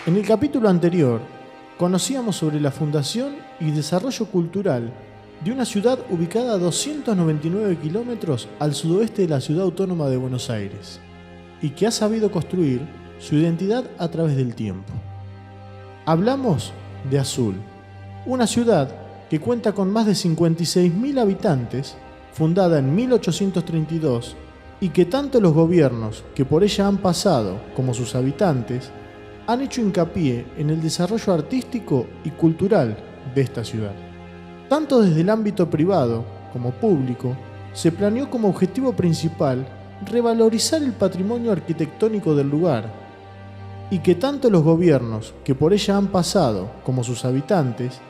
En el capítulo anterior, conocíamos sobre la fundación y desarrollo cultural de una ciudad ubicada a 299 kilómetros al sudoeste de la ciudad autónoma de Buenos Aires y que ha sabido construir su identidad a través del tiempo. Hablamos de Azul, una ciudad que cuenta con más de 56.000 habitantes, fundada en 1832 y que tanto los gobiernos que por ella han pasado como sus habitantes han hecho hincapié en el desarrollo artístico y cultural de esta ciudad. Tanto desde el ámbito privado como público, se planeó como objetivo principal revalorizar el patrimonio arquitectónico del lugar, y que tanto los gobiernos que por ella han pasado como sus habitantes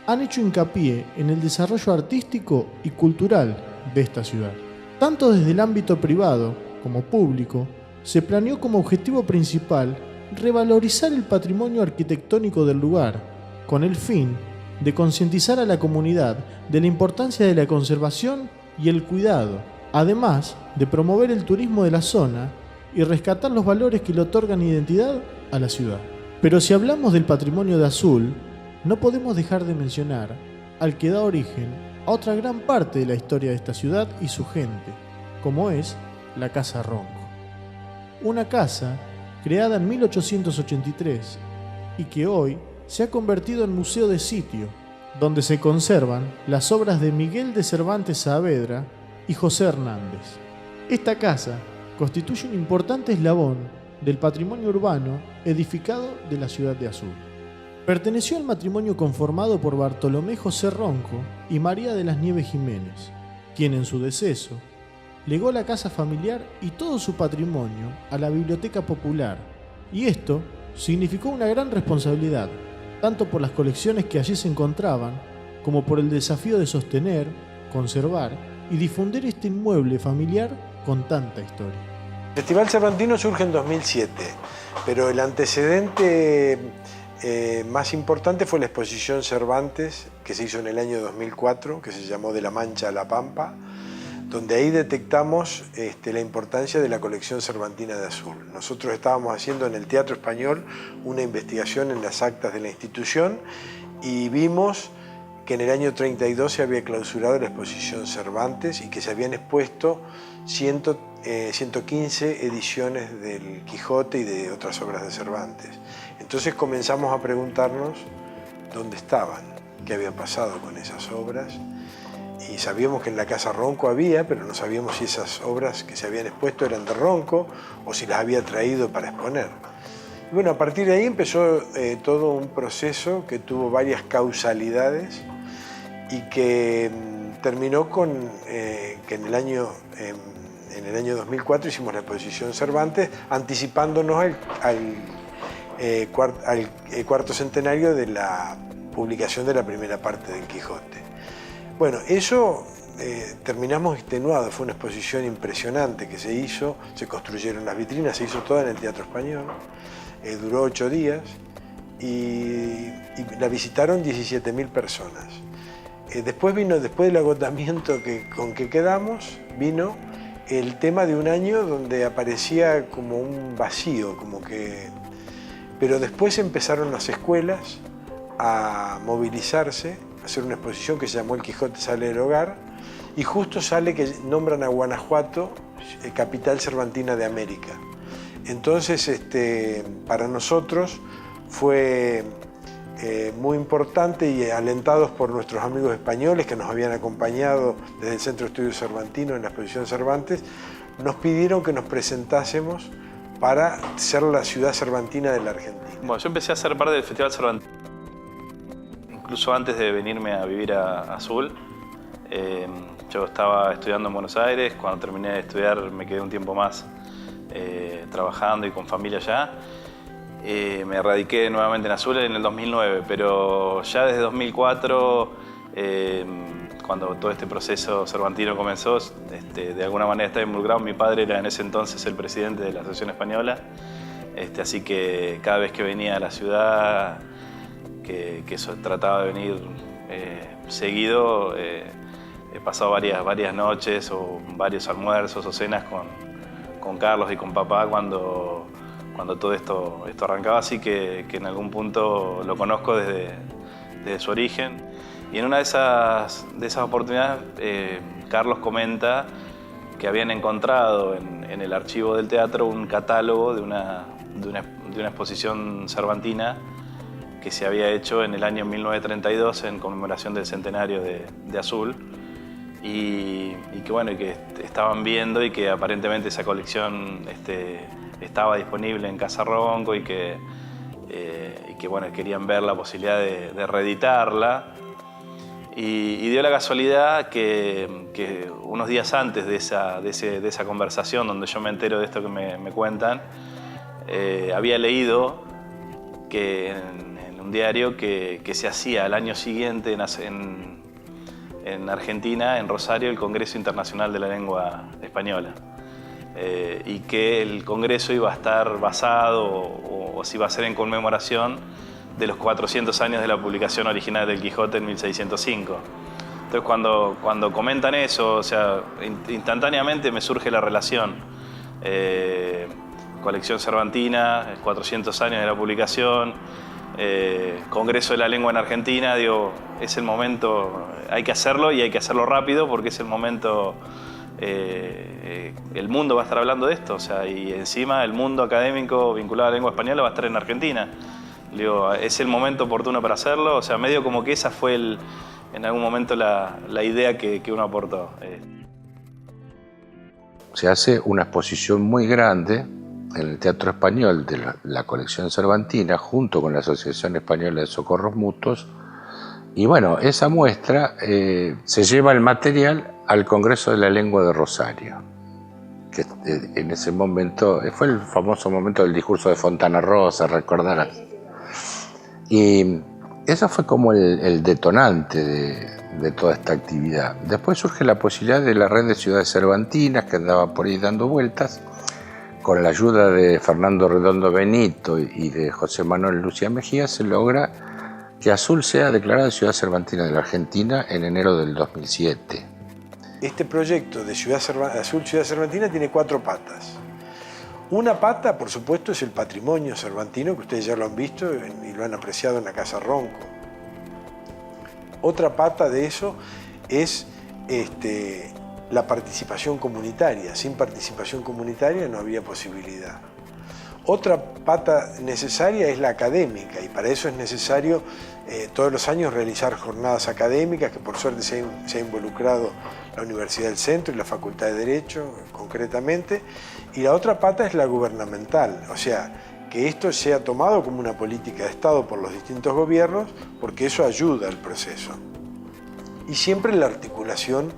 han hecho hincapié en el desarrollo artístico y cultural de esta ciudad. Tanto desde el ámbito privado como público, se planeó como objetivo principal revalorizar el patrimonio arquitectónico del lugar, con el fin de concientizar a la comunidad de la importancia de la conservación y el cuidado, además de promover el turismo de la zona y rescatar los valores que le otorgan identidad a la ciudad. Pero si hablamos del patrimonio de Azul, no podemos dejar de mencionar al que da origen a otra gran parte de la historia de esta ciudad y su gente, como es la Casa Ronco. Una casa creada en 1883 y que hoy se ha convertido en museo de sitio, donde se conservan las obras de Miguel de Cervantes Saavedra y José Hernández. Esta casa constituye un importante eslabón del patrimonio urbano edificado de la ciudad de Azul. Perteneció al matrimonio conformado por Bartolomé José Ronco y María de las Nieves Jiménez, quien en su deceso legó la casa familiar y todo su patrimonio a la Biblioteca Popular, y esto significó una gran responsabilidad, tanto por las colecciones que allí se encontraban, como por el desafío de sostener, conservar y difundir este inmueble familiar con tanta historia. El Festival Cervantino surge en 2007, pero el antecedente más importante fue la exposición Cervantes, que se hizo en el año 2004, que se llamó De la Mancha a la Pampa, donde ahí detectamos la importancia de la colección cervantina de Azul. Nosotros estábamos haciendo en el Teatro Español una investigación en las actas de la institución y vimos que en el año 32 se había clausurado la exposición Cervantes y que se habían expuesto 115 ediciones del Quijote y de otras obras de Cervantes. Entonces comenzamos a preguntarnos dónde estaban, qué había pasado con esas obras. Y sabíamos que en la Casa Ronco había, pero no sabíamos si esas obras que se habían expuesto eran de Ronco o si las había traído para exponer. Y bueno, a partir de ahí empezó todo un proceso que tuvo varias causalidades y que terminó con que en el año 2004 hicimos la exposición Cervantes, anticipándonos al cuarto centenario de la publicación de la primera parte del Quijote. Bueno, eso terminamos extenuados, fue una exposición impresionante que se hizo, se construyeron las vitrinas, se hizo toda en el Teatro Español, duró 8 días y la visitaron 17.000 personas. Después del agotamiento con que quedamos, vino el tema de un año donde aparecía como un vacío, pero después empezaron las escuelas a movilizarse, hacer una exposición que se llamó El Quijote sale del hogar, y justo sale que nombran a Guanajuato capital cervantina de América. Entonces, para nosotros fue muy importante, y alentados por nuestros amigos españoles que nos habían acompañado desde el Centro de Estudios Cervantinos en la exposición Cervantes, nos pidieron que nos presentásemos para ser la ciudad cervantina de la Argentina. Bueno, yo empecé a ser parte del Festival Cervantino incluso antes de venirme a vivir a Azul. Yo estaba estudiando en Buenos Aires. Cuando terminé de estudiar me quedé un tiempo más trabajando y con familia allá. Me radiqué nuevamente en Azul en el 2009, pero ya desde 2004, cuando todo este proceso cervantino comenzó, de alguna manera estaba involucrado. Mi padre era en ese entonces el presidente de la Asociación Española, así que cada vez que venía a la ciudad, que eso trataba de venir seguido, he pasado varias noches o varios almuerzos o cenas con Carlos y con papá cuando cuando todo esto arrancaba, así que en algún punto lo conozco desde su origen. Y en una de esas oportunidades, Carlos comenta que habían encontrado en el archivo del teatro un catálogo de una exposición cervantina que se había hecho en el año 1932 en conmemoración del centenario de Azul, y que bueno, y que estaban viendo y que aparentemente esa colección estaba disponible en Casa Ronco y que bueno, querían ver la posibilidad de reeditarla. Y dio la casualidad que unos días antes de esa conversación donde yo me entero de esto que me cuentan, había leído que en un diario que se hacía al año siguiente en Argentina, en Rosario, el Congreso Internacional de la Lengua Española. Y que el Congreso iba a estar basado o se iba a hacer en conmemoración de los 400 años de la publicación original del Quijote en 1605. Entonces cuando comentan eso, o sea, instantáneamente me surge la relación. Colección cervantina, 400 años de la publicación, Congreso de la Lengua en Argentina, digo, es el momento, hay que hacerlo y hay que hacerlo rápido porque es el momento, el mundo va a estar hablando de esto, o sea, y encima el mundo académico vinculado a la lengua española va a estar en Argentina. Digo, es el momento oportuno para hacerlo, o sea, medio como que esa fue en algún momento la idea que uno aportó. Se hace una exposición muy grande en el Teatro Español de la colección cervantina junto con la Asociación Española de Socorros Mutuos, y bueno, esa muestra se lleva el material al Congreso de la Lengua de Rosario, que en ese momento fue el famoso momento del discurso de Fontana Rosa, recordarás. Y eso fue como el detonante de toda esta actividad. Después surge la posibilidad de la red de ciudades cervantinas que andaba por ahí dando vueltas. Con la ayuda de Fernando Redondo Benito y de José Manuel Lucía Mejía se logra que Azul sea declarada ciudad cervantina de la Argentina en enero del 2007. Este proyecto de Azul Ciudad Cervantina tiene 4 patas. Una pata, por supuesto, es el patrimonio cervantino, que ustedes ya lo han visto y lo han apreciado en la Casa Ronco. Otra pata de eso es la participación comunitaria. Sin participación comunitaria no había posibilidad. Otra pata necesaria es la académica, y para eso es necesario todos los años realizar jornadas académicas, que por suerte se ha involucrado la Universidad del Centro y la Facultad de Derecho concretamente. Y la otra pata es la gubernamental, o sea, que esto sea tomado como una política de Estado por los distintos gobiernos, porque eso ayuda al proceso. Y siempre la articulación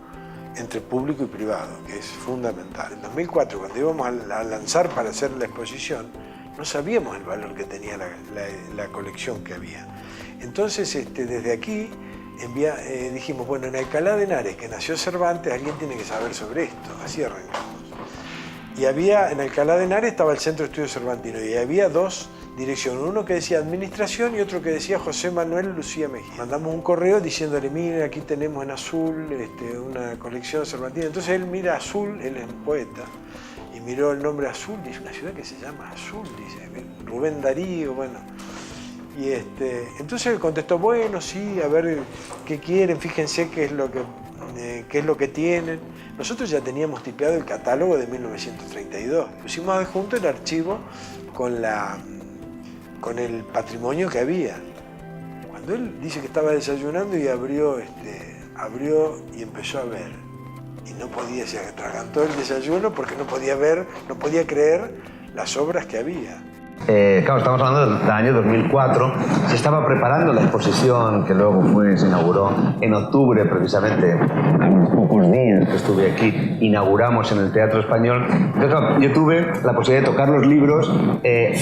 entre público y privado, que es fundamental. En 2004, cuando íbamos a lanzar para hacer la exposición, no sabíamos el valor que tenía la colección que había. Entonces, desde aquí dijimos, bueno, en Alcalá de Henares, que nació Cervantes, alguien tiene que saber sobre esto. Así arrancamos. Y en Alcalá de Henares estaba el Centro de Estudios Cervantinos, y había 2 direcciones, uno que decía Administración y otro que decía José Manuel Lucía Mejía. Mandamos un correo diciéndole, miren, aquí tenemos en Azul una colección cervantina. Entonces él mira Azul, él es un poeta, y miró el nombre Azul, y es una ciudad que se llama Azul, dice Rubén Darío, bueno. Y entonces él contestó, bueno, sí, a ver qué quieren, fíjense qué es lo que tienen. Nosotros ya teníamos tipeado el catálogo de 1932. Pusimos adjunto el archivo con el patrimonio que había. Cuando él dice que estaba desayunando y abrió y empezó a ver. Y no podía, se atragantó el desayuno porque no podía creer las obras que había. Claro, estamos hablando del año 2004. Se estaba preparando la exposición que luego se inauguró en octubre, precisamente, a unos pocos días que estuve aquí, inauguramos en el Teatro Español. Entonces, claro, yo tuve la posibilidad de tocar los libros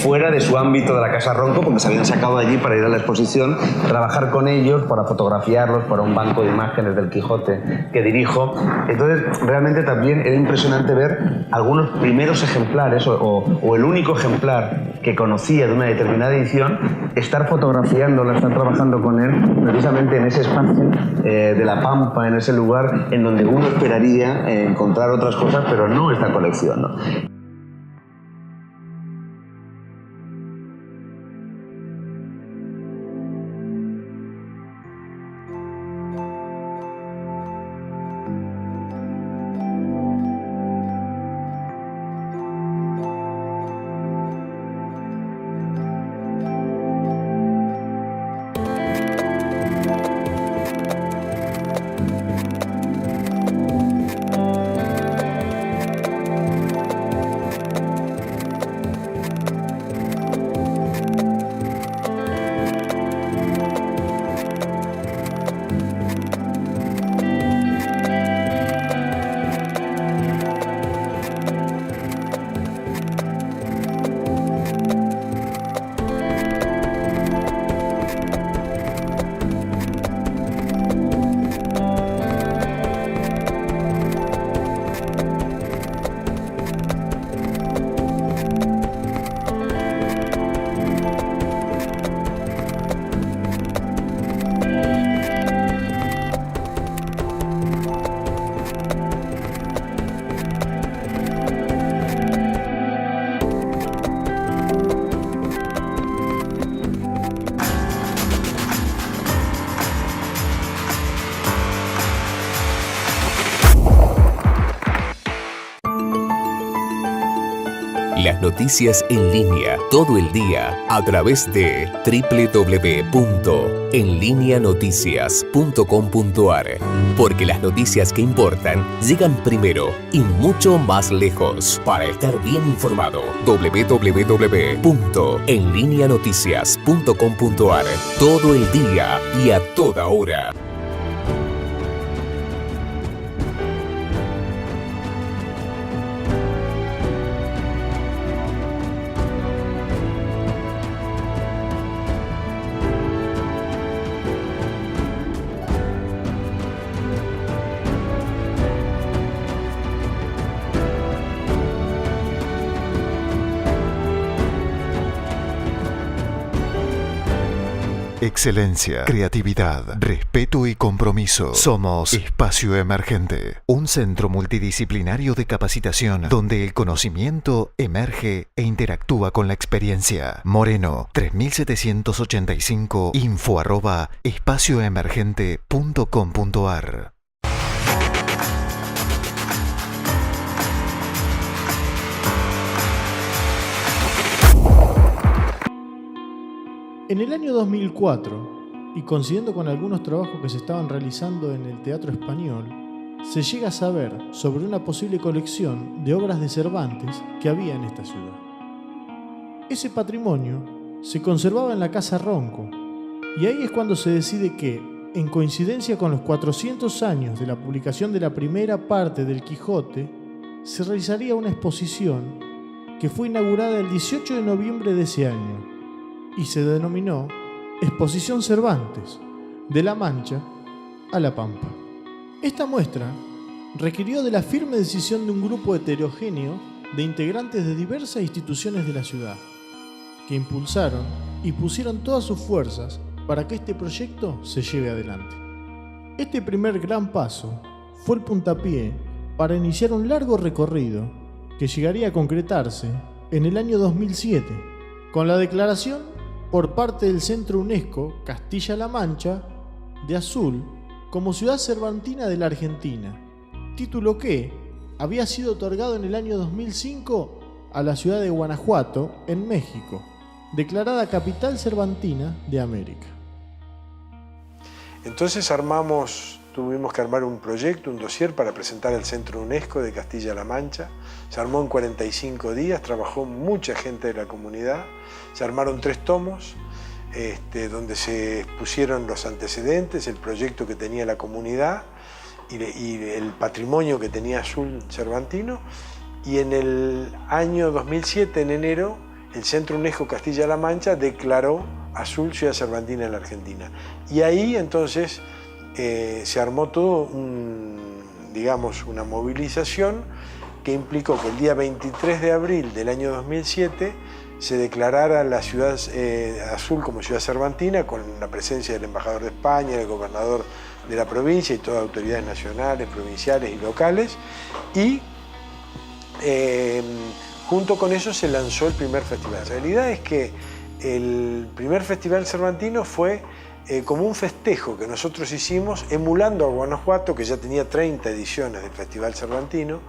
fuera de su ámbito de la Casa Ronco, porque se habían sacado de allí para ir a la exposición, trabajar con ellos para fotografiarlos para un banco de imágenes del Quijote que dirijo. Entonces, realmente también era impresionante ver algunos primeros ejemplares o el único ejemplar que conocía de una determinada edición, estar fotografiándolo, estar trabajando con él precisamente en ese espacio de la Pampa, en ese lugar en donde uno esperaría encontrar otras cosas, pero no esta colección, ¿no? Las noticias en línea, todo el día, a través de www.enlineanoticias.com.ar. Porque las noticias que importan llegan primero y mucho más lejos. Para estar bien informado, www.enlineanoticias.com.ar. Todo el día y a toda hora. Excelencia, creatividad, respeto y compromiso. Somos Espacio Emergente, un centro multidisciplinario de capacitación donde el conocimiento emerge e interactúa con la experiencia. Moreno, 3785, info@espacioemergente.com.ar. En el año 2004, y coincidiendo con algunos trabajos que se estaban realizando en el Teatro Español, se llega a saber sobre una posible colección de obras de Cervantes que había en esta ciudad. Ese patrimonio se conservaba en la Casa Ronco, y ahí es cuando se decide que, en coincidencia con los 400 años de la publicación de la primera parte del Quijote, se realizaría una exposición que fue inaugurada el 18 de noviembre de ese año, y se denominó Exposición Cervantes, de La Mancha a La Pampa. Esta muestra requirió de la firme decisión de un grupo heterogéneo de integrantes de diversas instituciones de la ciudad, que impulsaron y pusieron todas sus fuerzas para que este proyecto se lleve adelante. Este primer gran paso fue el puntapié para iniciar un largo recorrido que llegaría a concretarse en el año 2007, con la declaración por parte del Centro UNESCO Castilla-La Mancha de Azul como Ciudad Cervantina de la Argentina, título que había sido otorgado en el año 2005 a la ciudad de Guanajuato, en México, declarada Capital Cervantina de América. Entonces tuvimos que armar un proyecto, un dossier para presentar al Centro UNESCO de Castilla-La Mancha. Se armó en 45 días, trabajó mucha gente de la comunidad. Se armaron 3 tomos, donde se expusieron los antecedentes, el proyecto que tenía la comunidad y el patrimonio que tenía Azul Cervantino. Y en el año 2007, en enero, el Centro UNESCO Castilla-La Mancha declaró Azul Ciudad Cervantina en la Argentina. Y ahí entonces se armó todo una movilización que implicó que el día 23 de abril del año 2007 se declarara la ciudad Azul como ciudad cervantina, con la presencia del embajador de España, el gobernador de la provincia y todas las autoridades nacionales, provinciales y locales. Y junto con eso se lanzó el primer festival. La realidad es que el primer festival cervantino fue como un festejo que nosotros hicimos emulando a Guanajuato, que ya tenía 30 ediciones del Festival Cervantino,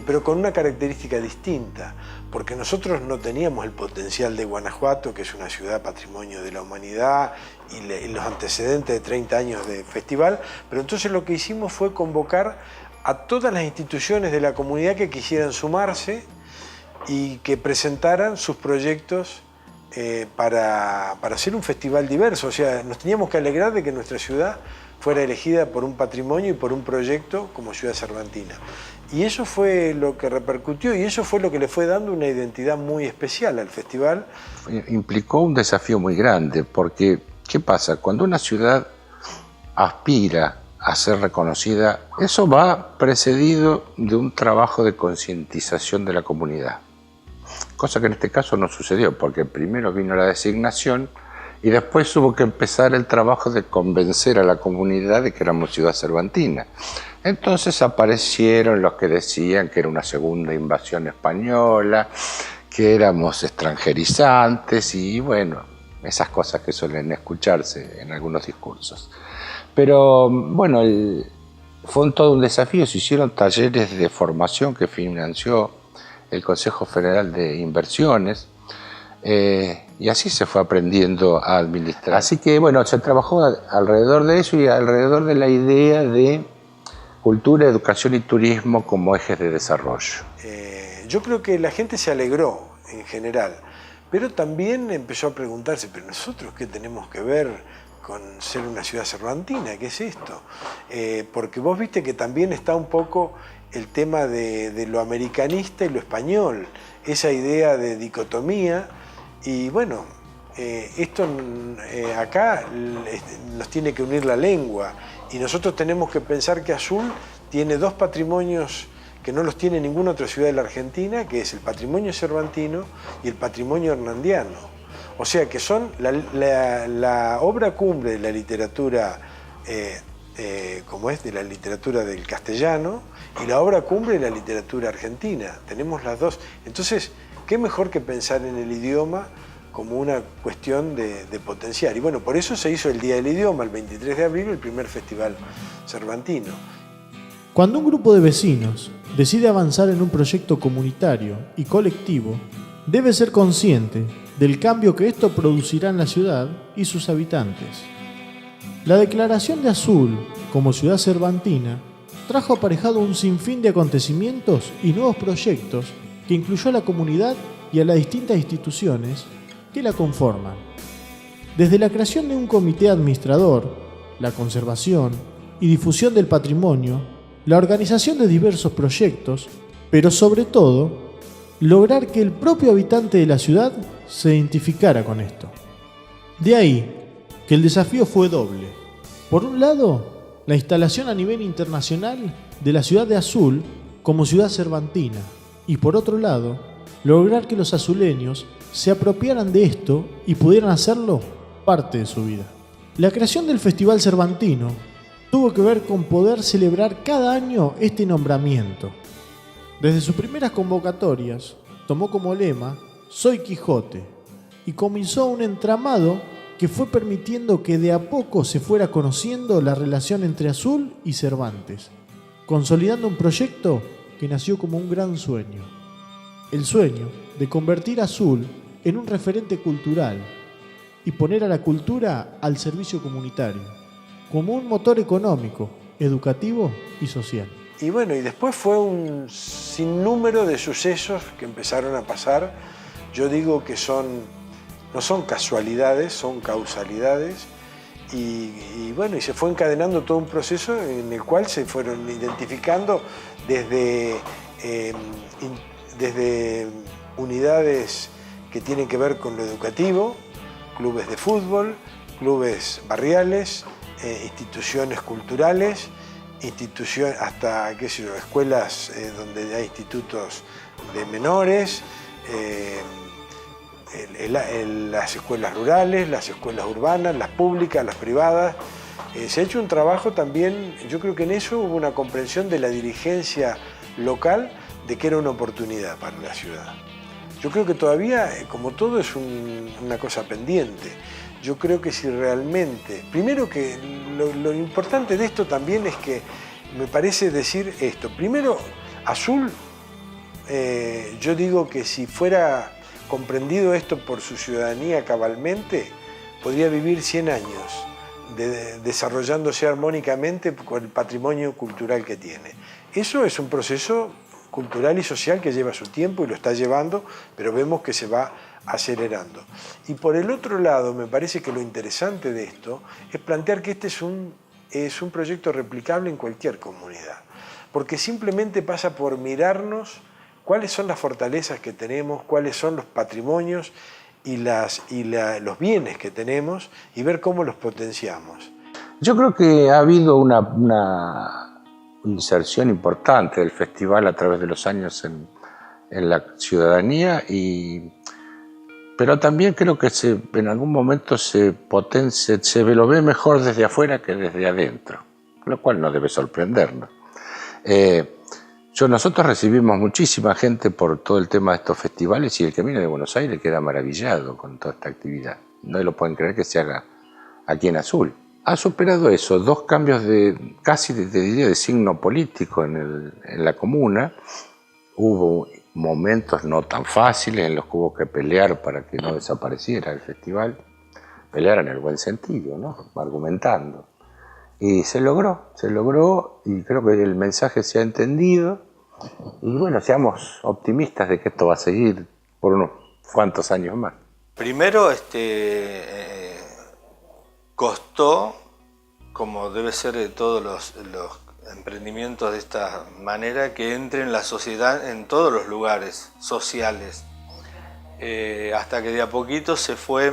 pero con una característica distinta, porque nosotros no teníamos el potencial de Guanajuato, que es una ciudad patrimonio de la humanidad, y los antecedentes de 30 años de festival, pero entonces lo que hicimos fue convocar a todas las instituciones de la comunidad que quisieran sumarse y que presentaran sus proyectos para hacer un festival diverso. O sea, nos teníamos que alegrar de que nuestra ciudad fuera elegida por un patrimonio y por un proyecto como ciudad cervantina. Y eso fue lo que repercutió y eso fue lo que le fue dando una identidad muy especial al festival. Implicó un desafío muy grande, porque ¿qué pasa? Cuando una ciudad aspira a ser reconocida, eso va precedido de un trabajo de concientización de la comunidad. Cosa que en este caso no sucedió, porque primero vino la designación y después hubo que empezar el trabajo de convencer a la comunidad de que éramos ciudad cervantina. Entonces aparecieron los que decían que era una segunda invasión española, que éramos extranjerizantes y bueno, esas cosas que suelen escucharse en algunos discursos. Pero bueno, fue todo un desafío. Se hicieron talleres de formación que financió el Consejo Federal de Inversiones, y así se fue aprendiendo a administrar. Así que bueno, se trabajó alrededor de eso y alrededor de la idea de cultura, educación y turismo como ejes de desarrollo. Yo creo que la gente se alegró en general, pero también empezó a preguntarse, ¿pero nosotros qué tenemos que ver con ser una ciudad cervantina? ¿Qué es esto? Porque vos viste que también está un poco el tema de lo americanista y lo español, esa idea de dicotomía, y bueno, esto acá nos tiene que unir la lengua, y nosotros tenemos que pensar que Azul tiene dos patrimonios que no los tiene ninguna otra ciudad de la Argentina, que es el patrimonio cervantino y el patrimonio hernandiano. O sea que son la obra cumbre de la literatura, como es, de la literatura del castellano, y la obra cumbre de la literatura argentina. Tenemos las dos. Entonces, ¿qué mejor que pensar en el idioma como una cuestión de potenciar? Y bueno, por eso se hizo el Día del Idioma, el 23 de abril, el primer festival cervantino. Cuando un grupo de vecinos decide avanzar en un proyecto comunitario y colectivo, debe ser consciente del cambio que esto producirá en la ciudad y sus habitantes. La declaración de Azul como ciudad cervantina trajo aparejado un sinfín de acontecimientos y nuevos proyectos que incluyó a la comunidad y a las distintas instituciones que la conforman. Desde la creación de un comité administrador, la conservación y difusión del patrimonio, la organización de diversos proyectos, pero sobre todo, lograr que el propio habitante de la ciudad se identificara con esto. De ahí que el desafío fue doble. Por un lado, la instalación a nivel internacional de la ciudad de Azul como ciudad cervantina, y por otro lado, lograr que los azuleños se apropiaran de esto y pudieran hacerlo parte de su vida. La creación del Festival Cervantino tuvo que ver con poder celebrar cada año este nombramiento. Desde sus primeras convocatorias, tomó como lema «Soy Quijote» y comenzó un entramado que fue permitiendo que de a poco se fuera conociendo la relación entre Azul y Cervantes, consolidando un proyecto que nació como un gran sueño. El sueño de convertir a Azul en un referente cultural y poner a la cultura al servicio comunitario, como un motor económico, educativo y social. Y bueno, y después fue un sinnúmero de sucesos que empezaron a pasar. Yo digo que no son casualidades, son causalidades. Y bueno, y se fue encadenando todo un proceso en el cual se fueron identificando desde unidades que tienen que ver con lo educativo, clubes de fútbol, clubes barriales, instituciones culturales, hasta qué sé yo, escuelas donde hay institutos de menores, las escuelas rurales, las escuelas urbanas, las públicas, las privadas. Se ha hecho un trabajo también, yo creo que en eso hubo una comprensión de la dirigencia local de que era una oportunidad para la ciudad. Yo creo que todavía, como todo, es una cosa pendiente. Yo creo que si realmente, primero que lo importante de esto también es que me parece decir esto. Primero, Azul, yo digo que si fuera comprendido esto por su ciudadanía cabalmente, podría vivir 100 años desarrollándose armónicamente con el patrimonio cultural que tiene. Eso es un proceso cultural y social que lleva su tiempo y lo está llevando, pero vemos que se va acelerando. Y por el otro lado, me parece que lo interesante de esto es plantear que este es un proyecto replicable en cualquier comunidad, porque simplemente pasa por mirarnos cuáles son las fortalezas que tenemos, cuáles son los patrimonios y los bienes que tenemos y ver cómo los potenciamos. Yo creo que ha habido una inserción importante del festival a través de los años en la ciudadanía, pero también creo que en algún momento se lo ve mejor desde afuera que desde adentro, lo cual no debe sorprendernos. Nosotros recibimos muchísima gente por todo el tema de estos festivales y el que viene de Buenos Aires queda maravillado con toda esta actividad. No lo pueden creer que se haga aquí en Azul. Ha superado eso, dos cambios casi te diría de signo político en la comuna. Hubo momentos no tan fáciles en los que hubo que pelear para que no desapareciera el festival. Pelear en el buen sentido, ¿no? Argumentando. Y se logró y creo que el mensaje se ha entendido. Y bueno, seamos optimistas de que esto va a seguir por unos cuantos años más. Primero, costó, como debe ser de todos los emprendimientos de esta manera, que entre en la sociedad en todos los lugares sociales, hasta que de a poquito se fue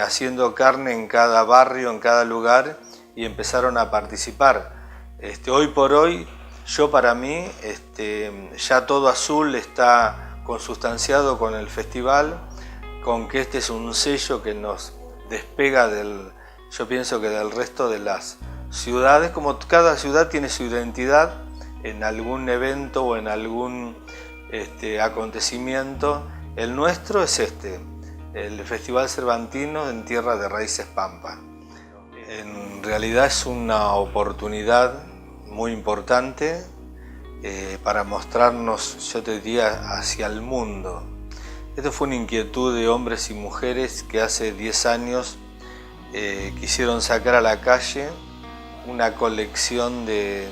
haciendo carne en cada barrio, en cada lugar, y empezaron a participar. Hoy por hoy, para mí, ya todo Azul está consustanciado con el festival, con que este es un sello que nos despega yo pienso que del resto de las ciudades, como cada ciudad tiene su identidad en algún evento o en algún acontecimiento. El nuestro es el Festival Cervantino en Tierra de Raíces Pampa. En realidad es una oportunidad muy importante para mostrarnos, yo te diría, hacia el mundo. Esto fue una inquietud de hombres y mujeres que hace 10 años quisieron sacar a la calle una colección de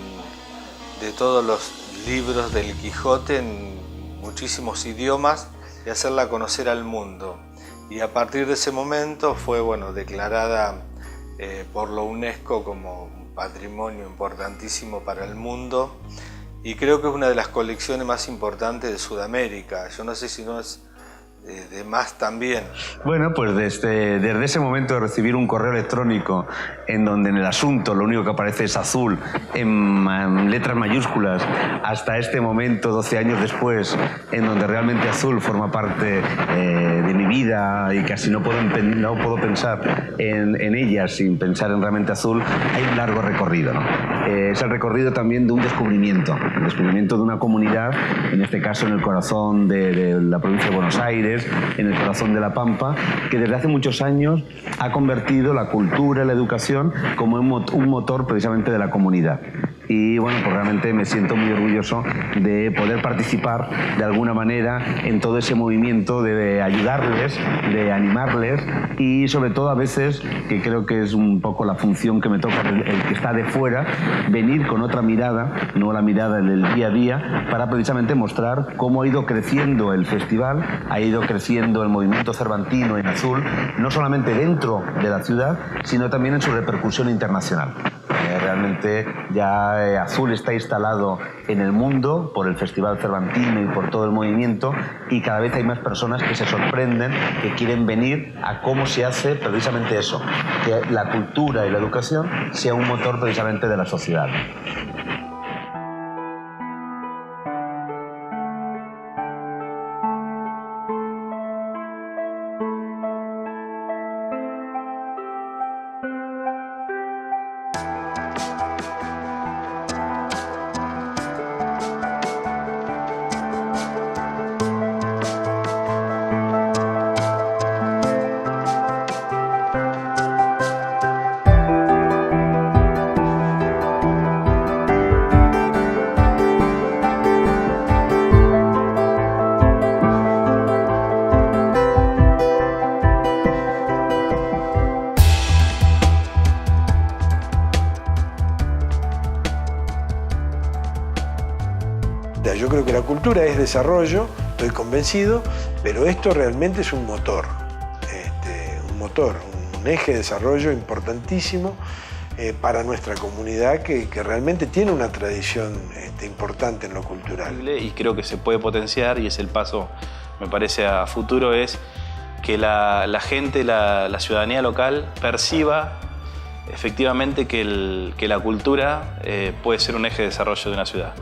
todos los libros del Quijote en muchísimos idiomas y hacerla conocer al mundo. Y a partir de ese momento fue declarada por la UNESCO como un patrimonio importantísimo para el mundo, y creo que es una de las colecciones más importantes de Sudamérica. Yo no sé si no es de más también. Bueno, pues desde ese momento de recibir un correo electrónico en donde en el asunto lo único que aparece es Azul en letras mayúsculas, hasta este momento, 12 años después, en donde realmente Azul forma parte de mi vida y casi no puedo pensar en ella sin pensar en realmente Azul, hay un largo recorrido, ¿no? Es el recorrido también de un descubrimiento de una comunidad, en este caso en el corazón de la provincia de Buenos Aires, en el corazón de la Pampa, que desde hace muchos años ha convertido la cultura y la educación como un motor precisamente de la comunidad. Y bueno, pues realmente me siento muy orgulloso de poder participar de alguna manera en todo ese movimiento, de ayudarles, de animarles, y sobre todo a veces, que creo que es un poco la función que me toca, el que está de fuera, venir con otra mirada, no la mirada del día a día, para precisamente mostrar cómo ha ido creciendo el festival, ha ido creciendo el movimiento cervantino en Azul, no solamente dentro de la ciudad, sino también en su repercusión internacional. Realmente ya Azul está instalado en el mundo por el Festival Cervantino y por todo el movimiento, y cada vez hay más personas que se sorprenden, que quieren venir a cómo se hace precisamente eso, que la cultura y la educación sea un motor precisamente de la sociedad. Yo creo que la cultura es desarrollo, estoy convencido, pero esto realmente es un motor, un eje de desarrollo importantísimo para nuestra comunidad que realmente tiene una tradición importante en lo cultural. Y creo que se puede potenciar, y es el paso, me parece, a futuro, es que la gente, la ciudadanía local perciba efectivamente que la cultura puede ser un eje de desarrollo de una ciudad.